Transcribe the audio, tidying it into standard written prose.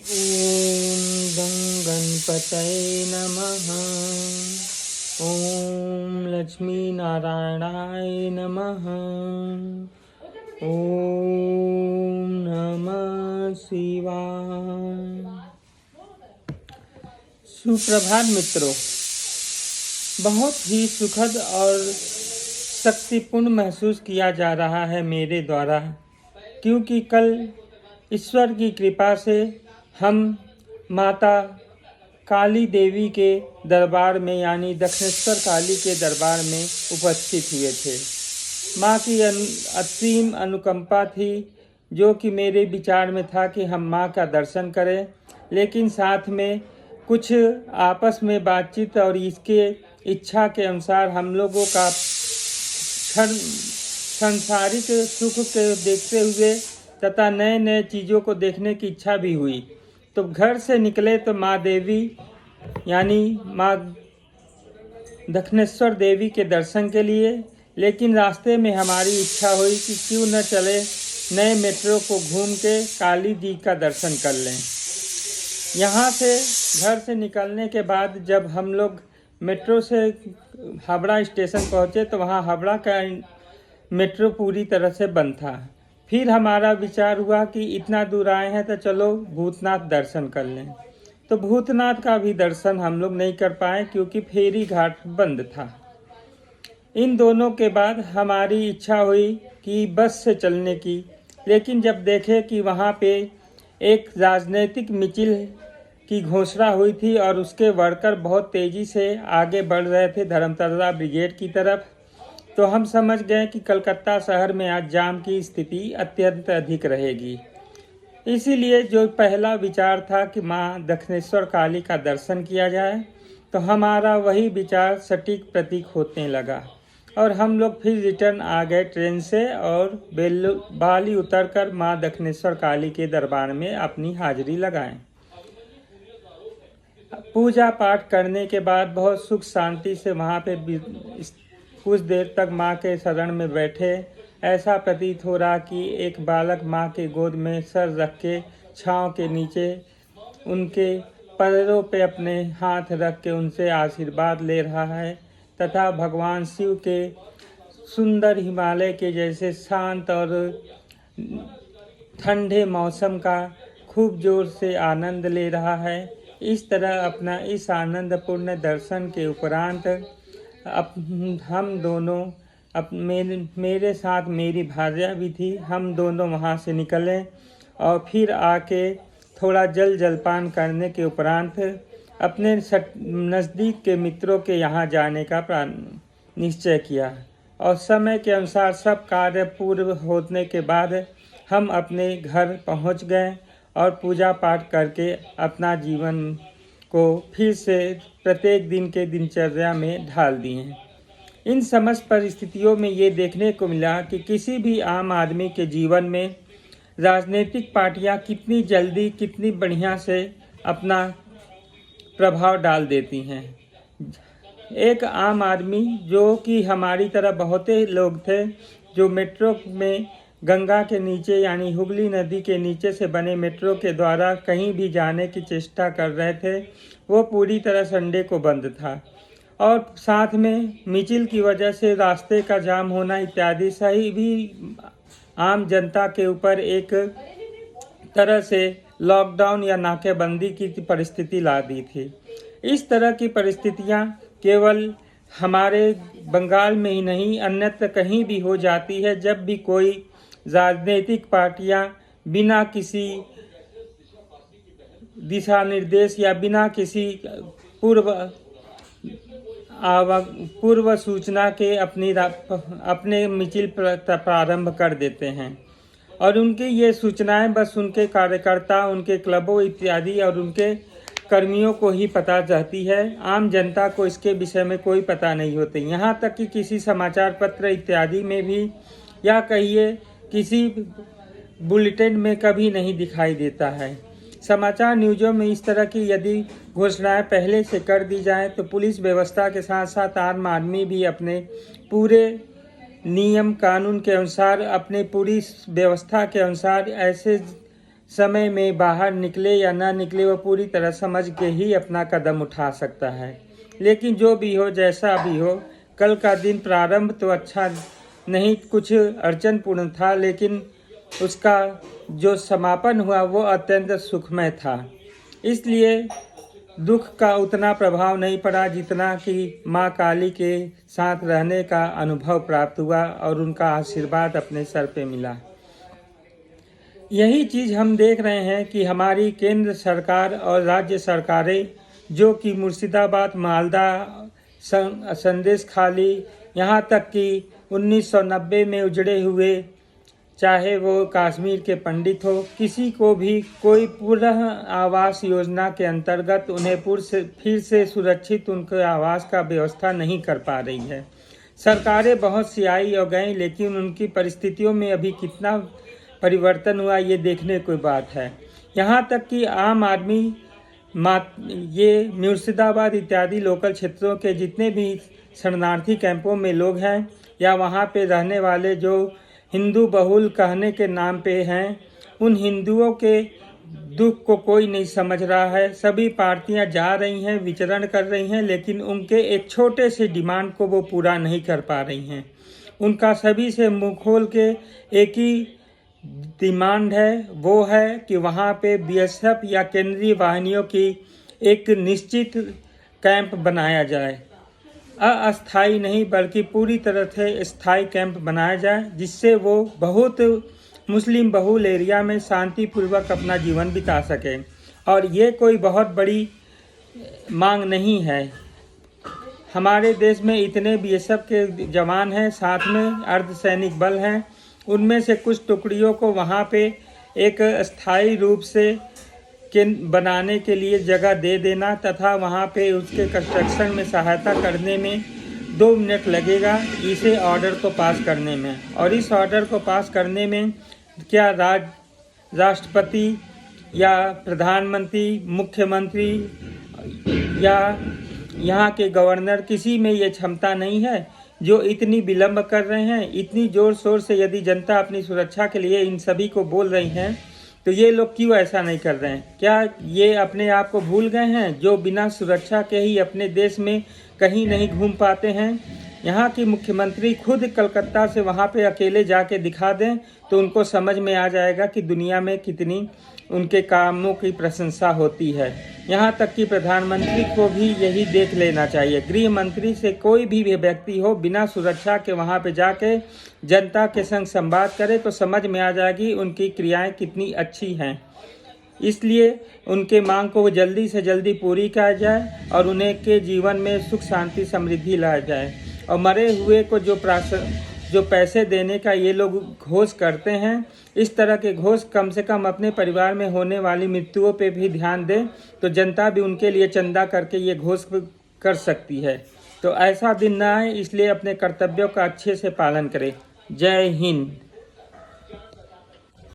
ॐ गं गणपतये नमः। ॐ लक्ष्मीनारायणाय नमः। ॐ नमः शिवाय। सुप्रभात मित्रों, बहुत ही सुखद और शक्तिपूर्ण महसूस किया जा रहा है मेरे द्वारा, क्योंकि कल ईश्वर की कृपा से हम माता काली देवी के दरबार में यानी दक्षिणेश्वर काली के दरबार में उपस्थित हुए थे। माँ की असीम अनुकंपा थी, जो कि मेरे विचार में था कि हम माँ का दर्शन करें, लेकिन साथ में कुछ आपस में बातचीत और इसके इच्छा के अनुसार हम लोगों का सांसारिक सुख के देखते हुए तथा नए नए चीज़ों को देखने की इच्छा भी हुई। तो घर से निकले तो माँ देवी यानी माँ दक्षिणेश्वर देवी के दर्शन के लिए, लेकिन रास्ते में हमारी इच्छा हुई कि क्यों न चले नए मेट्रो को घूम के काली जी का दर्शन कर लें। यहाँ से घर से निकलने के बाद जब हम लोग मेट्रो से हावड़ा स्टेशन पहुँचे तो वहाँ हावड़ा का मेट्रो पूरी तरह से बंद था। फिर हमारा विचार हुआ कि इतना दूर आए हैं तो चलो भूतनाथ दर्शन कर लें। तो भूतनाथ का भी दर्शन हम लोग नहीं कर पाए, क्योंकि फेरी घाट बंद था। इन दोनों के बाद हमारी इच्छा हुई कि बस से चलने की, लेकिन जब देखे कि वहाँ पे एक राजनीतिक मिचिल की घोषणा हुई थी और उसके वर्कर बहुत तेज़ी से आगे बढ़ रहे थे धर्मतला ब्रिगेड की तरफ, तो हम समझ गए कि कलकत्ता शहर में आज जाम की स्थिति अत्यंत अधिक रहेगी। इसीलिए जो पहला विचार था कि माँ दक्षिणेश्वर काली का दर्शन किया जाए, तो हमारा वही विचार सटीक प्रतीक होने लगा और हम लोग फिर रिटर्न आ गए ट्रेन से और बाली उतरकर माँ दक्षिणेश्वर काली के दरबार में अपनी हाजिरी लगाएं। पूजा पाठ करने के बाद बहुत सुख शांति से वहाँ पे कुछ देर तक माँ के शरण में बैठे। ऐसा प्रतीत हो रहा कि एक बालक माँ के गोद में सर रख के छाँव के नीचे उनके पैरों पे अपने हाथ रख के उनसे आशीर्वाद ले रहा है, तथा भगवान शिव के सुंदर हिमालय के जैसे शांत और ठंडे मौसम का खूब जोर से आनंद ले रहा है। इस तरह अपना इस आनंदपूर्ण दर्शन के उपरांत हम दोनों मेरे साथ मेरी भार्या भी थी, हम दोनों वहाँ से निकले और फिर आके थोड़ा जलपान करने के उपरांत अपने नज़दीक के मित्रों के यहाँ जाने का निश्चय किया और समय के अनुसार सब कार्य पूर्ण होने के बाद हम अपने घर पहुँच गए और पूजा पाठ करके अपना जीवन को फिर से प्रत्येक दिन के दिनचर्या में ढाल दिए। इन समस्त परिस्थितियों में ये देखने को मिला कि किसी भी आम आदमी के जीवन में राजनीतिक पार्टियां कितनी जल्दी कितनी बढ़िया से अपना प्रभाव डाल देती हैं। एक आम आदमी जो कि हमारी तरह बहुत लोग थे जो मेट्रो में गंगा के नीचे यानी हुगली नदी के नीचे से बने मेट्रो के द्वारा कहीं भी जाने की चेष्टा कर रहे थे, वो पूरी तरह संडे को बंद था और साथ में मिचिल की वजह से रास्ते का जाम होना इत्यादि सही भी आम जनता के ऊपर एक तरह से लॉकडाउन या नाकेबंदी की परिस्थिति ला दी थी। इस तरह की परिस्थितियां केवल हमारे बंगाल में ही नहीं अन्यत्र कहीं भी हो जाती है, जब भी कोई राजनीतिक पार्टियां बिना किसी दिशा निर्देश या बिना किसी पूर्व सूचना के अपने मिचिल प्रारंभ कर देते हैं और उनकी ये सूचनाएं बस उनके कार्यकर्ता, उनके क्लबों इत्यादि और उनके कर्मियों को ही पता रहती है। आम जनता को इसके विषय में कोई पता नहीं होती। यहाँ तक कि किसी समाचार पत्र इत्यादि में भी या कहिए किसी बुलेटिन में कभी नहीं दिखाई देता है। समाचार न्यूज़ों में इस तरह की यदि घोषणाएं पहले से कर दी जाए तो पुलिस व्यवस्था के साथ साथ आम आदमी भी अपने पूरे नियम कानून के अनुसार, अपने पूरी व्यवस्था के अनुसार ऐसे समय में बाहर निकले या ना निकले, वो पूरी तरह समझ के ही अपना कदम उठा सकता है। लेकिन जो भी हो, जैसा भी हो, कल का दिन प्रारंभ तो अच्छा नहीं, कुछ अड़चनपूर्ण था, लेकिन उसका जो समापन हुआ वो अत्यंत सुखमय था। इसलिए दुख का उतना प्रभाव नहीं पड़ा जितना कि माँ काली के साथ रहने का अनुभव प्राप्त हुआ और उनका आशीर्वाद अपने सर पे मिला। यही चीज़ हम देख रहे हैं कि हमारी केंद्र सरकार और राज्य सरकारें, जो कि मुर्शिदाबाद, मालदा, संदेश खाली, यहाँ तक कि 1990 में उजड़े हुए, चाहे वो कश्मीर के पंडित हो, किसी को भी कोई पुनः आवास योजना के अंतर्गत उन्हें फिर से सुरक्षित उनके आवास का व्यवस्था नहीं कर पा रही है। सरकारें बहुत सी आई और गई, लेकिन उनकी परिस्थितियों में अभी कितना परिवर्तन हुआ ये देखने की बात है। यहाँ तक कि आम आदमी, ये मुर्शिदाबाद इत्यादि लोकल क्षेत्रों के जितने भी शरणार्थी कैंपों में लोग हैं या वहाँ पे रहने वाले जो हिंदू बहुल कहने के नाम पे हैं, उन हिंदुओं के दुख को कोई नहीं समझ रहा है। सभी पार्टियां जा रही हैं, विचरण कर रही हैं, लेकिन उनके एक छोटे से डिमांड को वो पूरा नहीं कर पा रही हैं। उनका सभी से मुंह खोल के एक ही डिमांड है, वो है कि वहाँ पे बीएसएफ या केंद्रीय वाहिनियों की एक निश्चित कैंप बनाया जाए। अस्थाई नहीं बल्कि पूरी तरह से स्थायी कैंप बनाया जाए, जिससे वो बहुत मुस्लिम बहुल एरिया में शांतिपूर्वक अपना जीवन बिता सकें। और ये कोई बहुत बड़ी मांग नहीं है। हमारे देश में इतने बीएसएफ के जवान हैं, साथ में अर्धसैनिक बल हैं, उनमें से कुछ टुकड़ियों को वहाँ पे एक स्थायी रूप से बनाने के लिए जगह दे देना तथा वहाँ पे उसके कंस्ट्रक्शन में सहायता करने में 2 मिनट लगेगा इसे ऑर्डर को पास करने में। और इस ऑर्डर को पास करने में क्या राष्ट्रपति या प्रधानमंत्री, मुख्यमंत्री या यहाँ के गवर्नर, किसी में ये क्षमता नहीं है जो इतनी विलंब कर रहे हैं। इतनी ज़ोर शोर से यदि जनता अपनी सुरक्षा के लिए इन सभी को बोल रही हैं, तो ये लोग क्यों ऐसा नहीं कर रहे हैं? क्या ये अपने आप को भूल गए हैं, जो बिना सुरक्षा के ही अपने देश में कहीं नहीं घूम पाते हैं? यहाँ की मुख्यमंत्री खुद कलकत्ता से वहाँ पे अकेले जाके दिखा दें तो उनको समझ में आ जाएगा कि दुनिया में कितनी उनके कामों की प्रशंसा होती है। यहाँ तक कि प्रधानमंत्री को भी यही देख लेना चाहिए। गृह मंत्री से कोई भी व्यक्ति हो, बिना सुरक्षा के वहाँ पे जाके जनता के संग संवाद करे तो समझ में आ जाएगी उनकी क्रियाएं कितनी अच्छी हैं। इसलिए उनके मांग को जल्दी से जल्दी पूरी किया जाए और उन्हें के जीवन में सुख शांति समृद्धि लाया जाए। और मरे हुए को जो पैसे देने का ये लोग घोष करते हैं, इस तरह के घोष कम से कम अपने परिवार में होने वाली मृत्युओं पे भी ध्यान दें, तो जनता भी उनके लिए चंदा करके ये घोष कर सकती है। तो ऐसा दिन ना आए, इसलिए अपने कर्तव्यों का अच्छे से पालन करें। जय हिंद।